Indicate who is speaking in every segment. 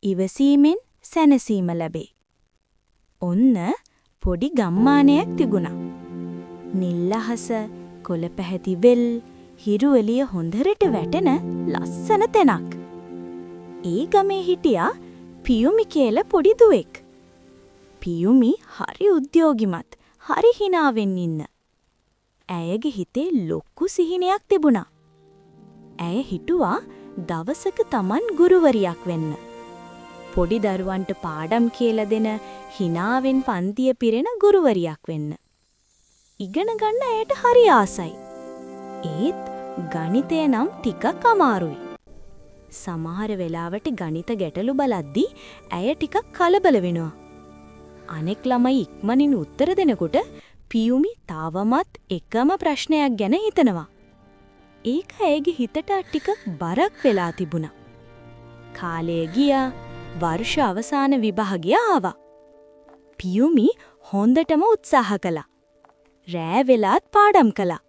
Speaker 1: ඉවසීමෙන් සැනසීම ලැබේ. ඔන්න පොඩි ගම්මානයක් තිබුණා. නිල් අහස, කොළ පැහැති වෙල්, හිරු එළිය හොඳට වැටෙන ලස්සන තැනක්. ඒ ගමේ හිටියා පියුමි කියලා පොඩි දුවෙක්. පියුමි හරි උද්‍යෝගිමත්, හරි හිනාවෙන් ඉන්න. ඇයගේ හිතේ ලොකු සිහිනයක් තිබුණා. ඇය හිතුවා දවසක Taman ගුරුවරියක් වෙන්න. පොඩි දරුවන්ට පාඩම් කියලා දෙන, හිනාවෙන් පන්තිය පිරෙන ගුරුවරියක් වෙන්න. ඉගෙන ගන්න ඇයට හරි ආසයි. ඒත් ගණිතය නම් ටිකක් අමාරුයි. සමහර වෙලාවට ගණිත ගැටලු බලද්දී ඇය ටිකක් කලබල වෙනවා. අනෙක් ළමයි ඉක්මනින් උත්තර දෙනකොට පියුමි තවමත් එකම ප්‍රශ්නයක් ගැන හිතනවා. ඒක ඇයගේ හිතට ටිකක් බරක් වෙලා තිබුණා. කාලය ගියා, වර්ෂ අවසාන විභාගය ආවා. පියුමි හොඳටම උත්සාහ කළා. රෑ වෙලාත් පාඩම් කළා.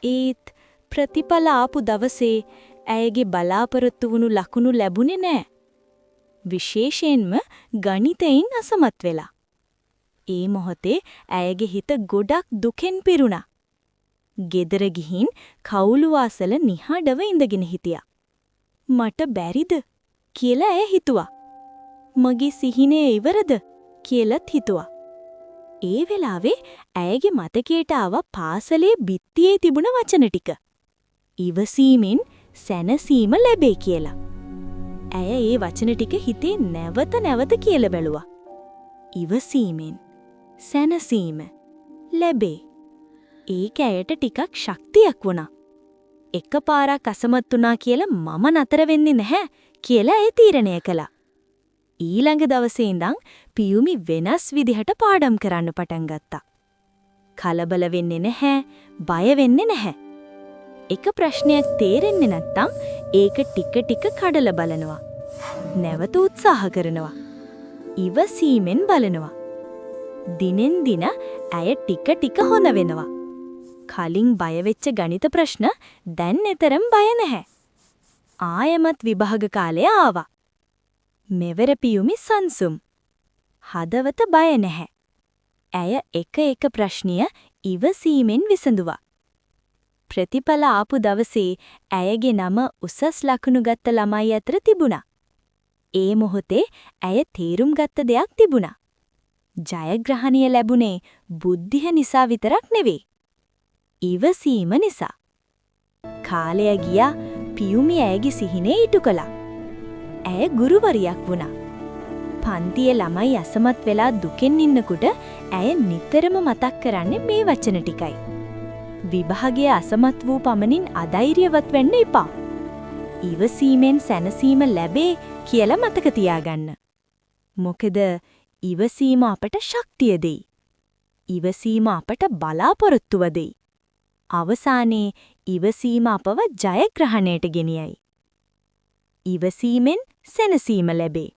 Speaker 1: ඒත් ප්‍රතිඵල ආපු දවසේ ඇයගේ බලාපොරොත්තු වුණු ලකුණු ලැබුණේ නැහැ. විශේෂයෙන්ම ගණිතයෙන් අසමත් වෙලා. ඒ මොහොතේ ඇයගේ හිත ගොඩක් දුකෙන් පිරුණා. ගෙදර ගිහින් කවුළු වාසල නිහඬව ඉඳගෙන හිටියා. මට බැරිද කියලා ඇය හිතුවා. මගේ සිහිනය ඉවරද කියලාත් හිතුවා. ඒ වෙලාවේ ඇයගේ මතකයට ආව පාසලේ බිත්තියේ තිබුණ වචන ටික. ඉවසීමෙන් සැනසීම ලැබේ කියලා. ඇය ඒ වචන ටික හිතේ නැවත නැවත කියලා බැලුවා. ඉවසීමෙන් සැනසීම ලැබේ. ඒක ඇයට ටිකක් ශක්තියක් වුණා. එකපාරක් අසමත් වුණා කියලා මම නතර වෙන්නේ නැහැ කියලා ඒ තීරණය කළා. ඊළඟ දවසේ ඉඳන් පියුමි වෙනස් විදිහට පාඩම් කරන්න පටන් ගත්තා. කලබල වෙන්නේ නැහැ, බය වෙන්නේ නැහැ. එක ප්‍රශ්නයක් තේරෙන්නේ නැත්නම් ඒක ටික ටික කඩලා බලනවා. නැවත උත්සාහ කරනවා. ඉවසීමෙන් බලනවා. දිනෙන් දින ඇය ටික ටික හොඳ වෙනවා. කලින් බය වෙච්ච ගණිත ප්‍රශ්න දැන් එතරම් බය නැහැ. ආයමත් විභාග කාලය ආවා. මෙවර පියුමි සංසුම්. හදවත බය නැහැ. ඇය එක ප්‍රශ්නය ඉවසීමෙන් විසඳුවා. ප්‍රතිඵල ආපු දවසේ ඇයගේ නම උසස් ලකුණු ගත්ත ළමයි අතර තිබුණා. ඒ මොහොතේ ඇය තීරුම් ගත්ත දෙයක් තිබුණා. ජයග්‍රහණය ලැබුණේ බුද්ධිය නිසා විතරක් නෙවෙයි. ඉවසීම නිසා. කාලය ගියා, පියුමි ඇයගේ සිහිනේ ඉටු කළා. ඇය ගුරුවරියක් වුණා. පන්තියේ ළමයි අසමත් වෙලා දුකෙන් ඉන්නකොට ඇය නිතරම මතක් කරන්නේ මේ වචන ටිකයි. විභාගයේ අසමත් වූ පමණින් අධෛර්යවත් වෙන්න එපා. ඉවසීමෙන් සැනසීම ලැබේ කියලා මතක තියාගන්න. මොකද ඉවසීම අපට ශක්තිය දෙයි. ඉවසීම අපට බලාපොරොත්තුව දෙයි. අවසානයේ ඉවසීම අපව ජයග්‍රහණයට ගෙනියයි. ඉවසීමෙන් සැනසීම ලැබේ.